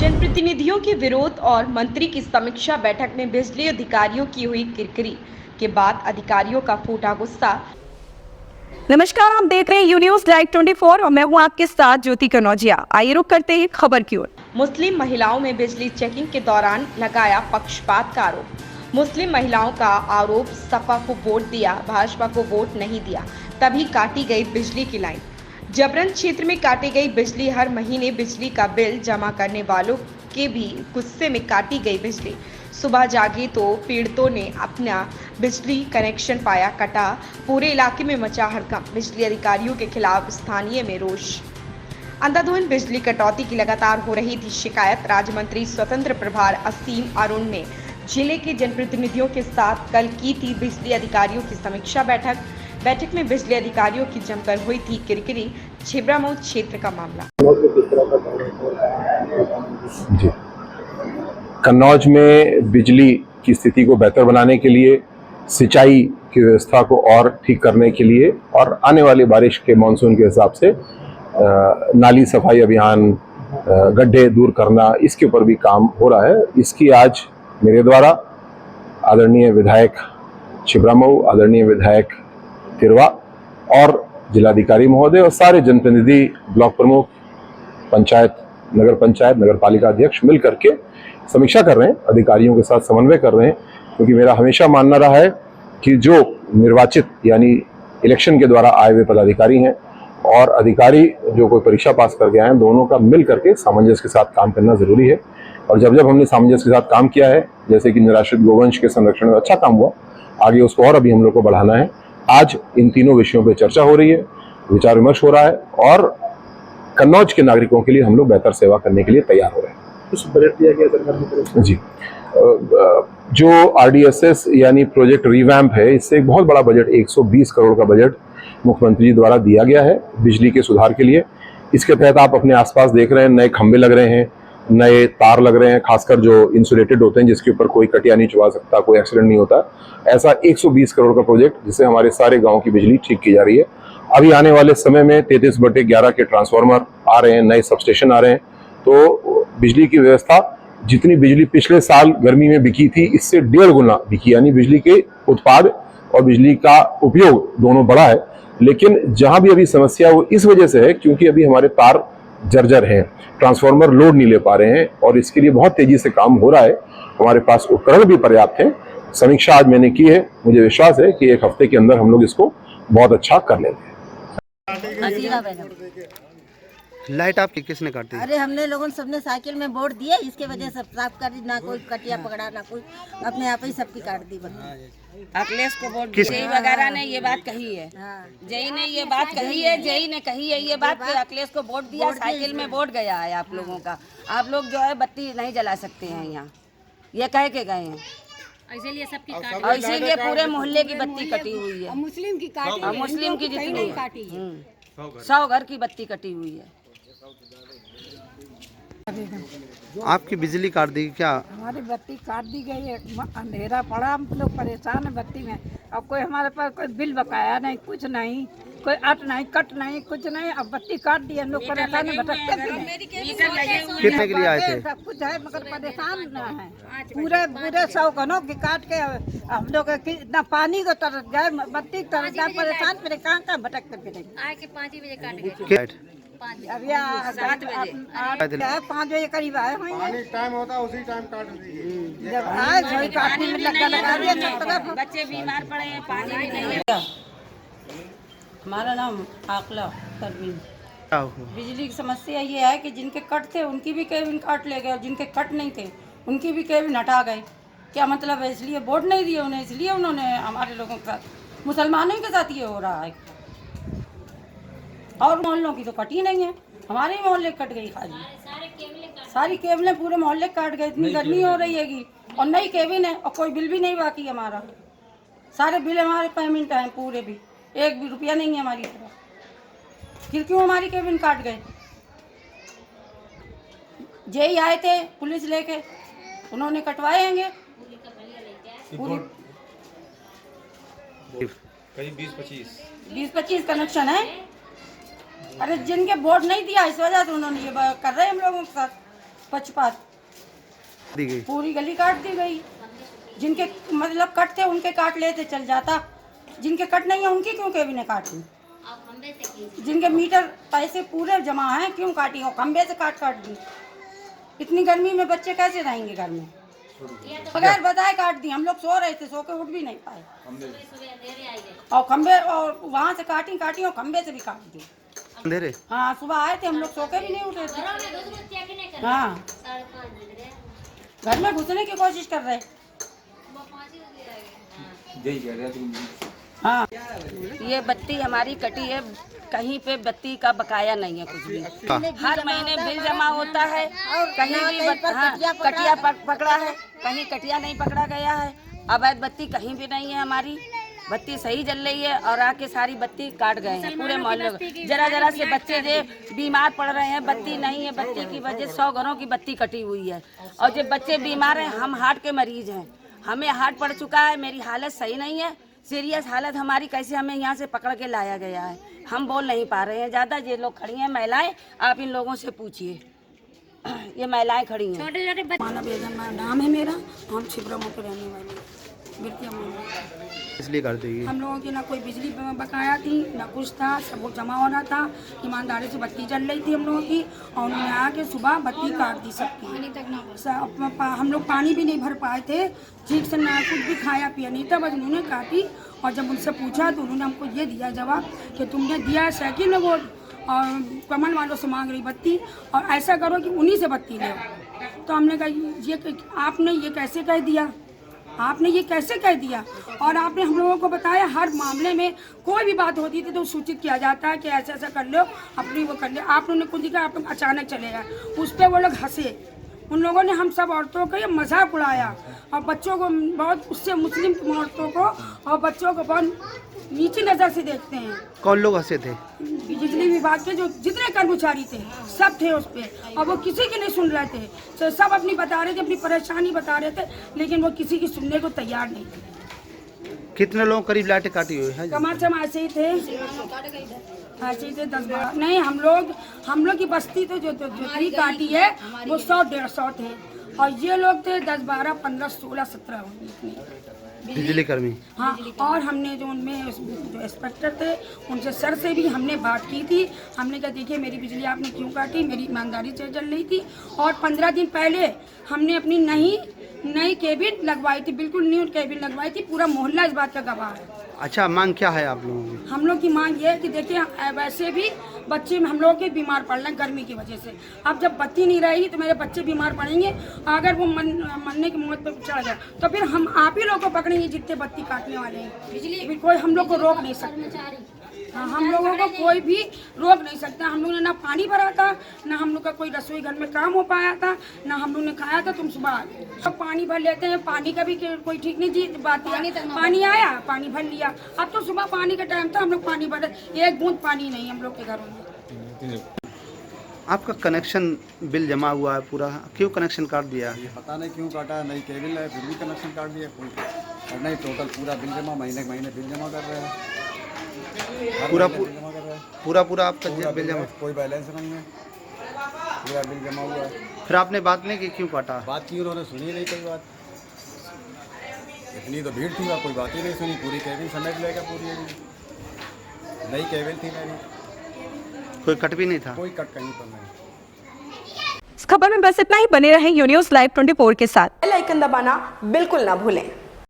जनप्रतिनिधियों के विरोध और मंत्री की समीक्षा बैठक में बिजली अधिकारियों की हुई किरकिरी के बाद अधिकारियों का फूटा गुस्सा। नमस्कार, आप देख रहे हैं यू न्यूज़ लाइव 24 और मैं हूं आपके साथ ज्योति कनौजिया। आइए रुक करते हैं खबर की ओर। मुस्लिम महिलाओं में बिजली चेकिंग के दौरान लगाया पक्षपात का आरोप। मुस्लिम महिलाओं का आरोप, सपा को वोट दिया, भाजपा को वोट नहीं दिया, तभी काटी गई बिजली की लाइन। जबरन क्षेत्र में काटी गई बिजली, हर महीने बिजली का बिल जमा करने वालों के भी गुस्से में काटी गई बिजली। सुबह जागे तो पीड़ितों ने अपना बिजली कनेक्शन पाया कटा। पूरे इलाके में मचा हड़कंप। बिजली अधिकारियों के खिलाफ स्थानीय में रोष। अंधाधुंध बिजली कटौती की लगातार हो रही थी शिकायत। राज्य मंत्री स्वतंत्र प्रभार असीम अरुण ने जिले के जनप्रतिनिधियों के साथ कल की थी बिजली अधिकारियों की समीक्षा बैठक में बिजली अधिकारियों की जमकर हुई थी किरकिरी। छिबरामऊ क्षेत्र का मामला। जी, कन्नौज में बिजली की स्थिति को बेहतर बनाने के लिए, सिंचाई की व्यवस्था को और ठीक करने के लिए और आने वाली बारिश के मानसून के हिसाब से नाली सफाई अभियान, गड्ढे दूर करना, इसके ऊपर भी काम हो रहा है। इसकी आज मेरे द्वारा आदरणीय विधायक छिबरामऊ, आदरणीय विधायक तिरवा और जिलाधिकारी महोदय और सारे जनप्रतिनिधि, ब्लॉक प्रमुख, पंचायत, नगर पंचायत, नगर पालिका अध्यक्ष मिल करके समीक्षा कर रहे हैं, अधिकारियों के साथ समन्वय कर रहे हैं। क्योंकि मेरा हमेशा मानना रहा है कि जो निर्वाचित यानी इलेक्शन के द्वारा आए हुए पदाधिकारी हैं और अधिकारी जो कोई परीक्षा पास करके आए हैं, दोनों का मिल करके सामंजस्य के साथ काम करना जरूरी है। और जब जब हमने सामंजस्य के साथ काम किया है, जैसे कि निराश्रित गोवंश के संरक्षण में अच्छा काम हुआ, आगे उसको और अभी हम लोग को बढ़ाना है। आज इन तीनों विषयों पर चर्चा हो रही है, विचार विमर्श हो रहा है और कन्नौज के नागरिकों के लिए हम लोग बेहतर सेवा करने के लिए तैयार हो रहे हैं। कुछ बजट दिया गया सरकार की तरफ से? जी, जो RDSS यानी प्रोजेक्ट रिवैम्प है, इससे एक बहुत बड़ा बजट 120 करोड़ का बजट मुख्यमंत्री जी द्वारा दिया गया है बिजली के सुधार के लिए। इसके तहत आप अपने आसपास देख रहे हैं, नए खंभे लग रहे हैं, नए तार लग रहे हैं, खासकर जो इंसुलेटेड होते हैं जिसके ऊपर कोई कटिया नहीं चुभा सकता, कोई एक्सीडेंट नहीं होता। ऐसा 120 करोड़ का प्रोजेक्ट जिससे हमारे सारे गाँव की बिजली ठीक की जा रही है। अभी आने वाले समय में 33/11 के ट्रांसफार्मर आ रहे हैं, नए सबस्टेशन आ रहे हैं। तो बिजली की व्यवस्था, जितनी बिजली पिछले साल गर्मी में बिकी थी, इससे 1.5 गुना बिकी, यानी बिजली के उत्पाद और बिजली का उपयोग दोनों बढ़ा है। लेकिन जहां भी अभी समस्या वो इस वजह से है क्योंकि अभी हमारे तार जर्जर हैं, ट्रांसफार्मर लोड नहीं ले पा रहे हैं और इसके लिए बहुत तेजी से काम हो रहा है। हमारे पास उपकरण भी पर्याप्त हैं। समीक्षा आज मैंने की है, मुझे विश्वास है कि 1 हफ्ते के अंदर हम लोग इसको बहुत अच्छा कर लेंगे। लाइट आपकी किसने काट दी? अरे हमने लोगों सबने साइकिल में वोट दिया, इसके वजह से साफ कर दी, ना कोई कटिया पकड़ा, ना कोई, अपने आप ही सबकी काट दी। अखिलेश को वोट जय वगैरह ने ये बात कही है। जय ने ये बात कही है, जय ने कही है ये बात कि अखिलेश को वोट दिया, साइकिल में वोट गया है आप लोगों का। आप लोग जो है बत्ती नहीं जला सकते हैं यहाँ, ये कह के गए हैं। इसीलिए सबकी और इसीलिए पूरे मोहल्ले की बत्ती कटी हुई है। मुस्लिम की काटी और मुस्लिम की जितनी काटी है। 100 घर की बत्ती कटी हुई है। आपकी बिजली काट दी क्या? हमारी बत्ती काट दी गई है, अंधेरा पड़ा, हम लोग परेशान है बत्ती में। अब कोई हमारे पास कोई बिल बकाया नहीं, कुछ नहीं, कोई अट नहीं, कट नहीं, कुछ नहीं। अब बत्ती काट दी, हम लोग परेशान है, भटकते भी कितने के लिए आए थे? सब कुछ है मगर परेशान ना है। पूरे 100 घरों की काट के हम लोग इतना पानी को तरस गए, बत्ती तरस गए, परेशान फिर कहाँ भटकते फिर। आज के 5 बजे काट गए। अभी 7 बजे 5 बजे करीब आए हैं। टाइम होता है उसी टाइम काट दी। जब आए थोड़ी काटने में लगा दिया सब तरफ। बच्चे बीमार पड़े हैं, पानी भी नहीं है। हमारा नाम आकला परवीन। क्या हुआ? बिजली की समस्या ये है कि जिनके कट थे उनकी भी केबिन काट ले गए और जिनके कट नहीं थे उनकी भी केबिन हटा गए। क्या मतलब है? इसलिए वोट नहीं दिए उन्हें, इसलिए उन्होंने हमारे लोगों के साथ, मुसलमानों के साथ ये हो रहा है। और मोहल्लों की तो कटी नहीं है, हमारे ही मोहल्ले कट गई खाली। सारी केबलें पूरे मोहल्ले काट गए। इतनी गर्मी हो रही है और नई केबिन है और कोई बिल भी नहीं बाकी हमारा। सारे बिल हमारे पेमेंट हैं पूरे, भी 1 भी रुपया नहीं है हमारी तरफ। फिर क्यों हमारी केबिन काट गए? जेई आए थे पुलिस लेके, उन्होंने कटवाए हैंगे पूरी। करीब 20-25 कनेक्शन है। अरे जिनके वोट नहीं दिया इस वजह से उन्होंने ये कर रहे हैं हम लोगों के साथ। पचपात दी गई। पूरी गली काट दी गई। जिनके मतलब कट थे उनके काट लेते चल जाता, जिनके कट नहीं है उनकी क्यों केबिनें काटी? जिनके मीटर पैसे पूरे जमा हैं क्यों काटी? और खंबे से काट दी। इतनी गर्मी में बच्चे कैसे रहेंगे घर में? बगैर बताए काट दी। हम लोग सो रहे थे, सो के उठ भी नहीं पाए। और खंबे और वहाँ से काटी और खंबे से भी काट दी। अंधेरे? हाँ, सुबह आए थे हम लोग, सो के भी नहीं उठे थे। हाँ, घर में घुसने की कोशिश कर रहे। हाँ, ये बत्ती हमारी कटी है, कहीं पे बत्ती का बकाया नहीं है कुछ भी। हर महीने बिल जमा होता है, कहीं भी कटिया पकड़ा है, कहीं कटिया नहीं पकड़ा गया है। अवैध बत्ती कहीं भी नहीं है हमारी, बत्ती सही जल रही है और आके सारी बत्ती काट गए हैं पूरे मोहल्ले में। जरा से बच्चे जो बीमार पड़ रहे हैं, बत्ती नहीं है, बत्ती की वजह 100 घरों की बत्ती कटी हुई है। और जो बच्चे बीमार हैं, हम हार्ट के मरीज हैं, हमें हार्ट पड़ चुका है, मेरी हालत सही नहीं है, सीरियस हालत हमारी। कैसे हमें यहाँ से पकड़ के लाया गया है, हम बोल नहीं पा रहे हैं ज़्यादा। ये लोग खड़ी हैं महिलाएं, आप इन लोगों से पूछिए, ये महिलाएं खड़ी हैं। छोटे छोटे बच्चे माना बेगम नाम है मेरा, हम छिबरामऊ के रहने वाले हैं। इसलिए कर देगी। हम लोगों की ना कोई बिजली बकाया थी, ना कुछ था, सब वो जमा हो रहा था। ईमानदारी से बत्ती जल रही थी हम लोगों की, और उन्होंने आके सुबह बत्ती काट दी सबकी। हम लोग पानी भी नहीं भर पाए थे, ठीक से ना कुछ भी खाया पिया नहीं था, बस उन्होंने काटी। और जब उनसे पूछा तो उन्होंने हमको ये दिया जवाब कि तुमने दिया साइकिल में वोट और कमल वालों से मांग रही बत्ती, और ऐसा करो कि उन्हीं से बत्ती लो। तो हमने कहा ये आपने ये कैसे कह दिया, आपने ये कैसे कह दिया? और आपने हम लोगों को बताया हर मामले में कोई भी बात होती थी तो सूचित किया जाता है कि ऐसा ऐसा कर लो, अपनी वो कर ले। आप लोगों ने खुद ही कहा, आप लोग अचानक चले गए। उस पर वो लोग हंसे, उन लोगों ने हम सब औरतों का ये मजाक उड़ाया, और बच्चों को बहुत, उससे मुस्लिम औरतों को और बच्चों को बहुत नीची नज़र से देखते हैं। कौन लोग हंसे थे? बिजली विभाग के जो जितने कर्मचारी थे सब थे उस पर, और वो किसी की नहीं सुन रहे थे। तो सब अपनी बता रहे थे, अपनी परेशानी बता रहे थे, लेकिन वो किसी की सुनने को तैयार नहीं थे। कितने लोगों करीब लाइटें काटी हुई है? कम से कम ऐसे ही थे, 10-12। नहीं, हम लोग की बस्ती तो जो काटी है वो 100-150 थे, और ये लोग थे 10-12, 15, 16, 17 होंगे बिजली कर्मी। हाँ, और हमने जो उनमें जो इंस्पेक्टर थे उनसे सर से भी हमने बात की थी। हमने कहा देखिए मेरी बिजली आपने क्यों काटी, मेरी ईमानदारी से जल रही थी। और 15 दिन पहले हमने अपनी नई केबिन लगवाई थी, बिल्कुल न्यू केबिन लगवाई थी, पूरा मोहल्ला इस बात का गवाह है। अच्छा, मांग क्या है आप लोगों की? हम लोग की मांग ये है कि देखिए वैसे भी बच्चे हम लोग के बीमार पड़ रहे हैं गर्मी की वजह से। अब जब बत्ती नहीं रहेगी तो मेरे बच्चे बीमार पड़ेंगे, अगर वो मरने की मौत पर चढ़ जाए तो फिर हम आप ही लोग को पकड़ेंगे जितने बत्ती काटने वाले हैं। बिजली कोई हम लोग को रोक नहीं सकता। हाँ, हम लोगों को कोई भी रोक नहीं सकता। हम लोग ने ना पानी भरा था, ना हम लोग का कोई रसोई घर में काम हो पाया था, ना हम लोग ने खाया था। तुम सुबह सब पानी भर लेते हैं, पानी का भी कोई ठीक नहीं जी बात है। पानी आया, पानी भर लिया। अब तो सुबह पानी का टाइम था, हम लोग पानी भर, एक बूंद पानी नहीं हम लोग के घरों में। आपका कनेक्शन बिल जमा हुआ है पूरा, क्यों कनेक्शन काट दिया? ये पता नहीं क्यों काटा, नई केबिल है फिर भी कनेक्शन काट दिया। कोई करना ही टोटल पूरा बिल जमा, महीने बिल जमा कर रहे हैं, पूरा जमा कर रहे हैं। पूरा आपका बिल जमा, कोई बैलेंस नहीं है, पूरा बिल जमा हुआ है। फिर आपने बात नहीं की, क्यों काटा? बात की उन्होंने, सुनी नहीं कोई बात। इतनी तो भीड़ थी, वहाँ कोई बात ही नहीं सुनी। पूरी केबिल समेट लेगा, पूरी नई केबिल थी मेरी, कोई कट भी नहीं था? कोई कट कहीं पर नहीं। इस खबर में बस इतना ही। बने रहें यून्यूज़ लाइव 24 के साथ। बेल आइकन दबाना बिल्कुल ना भूलें।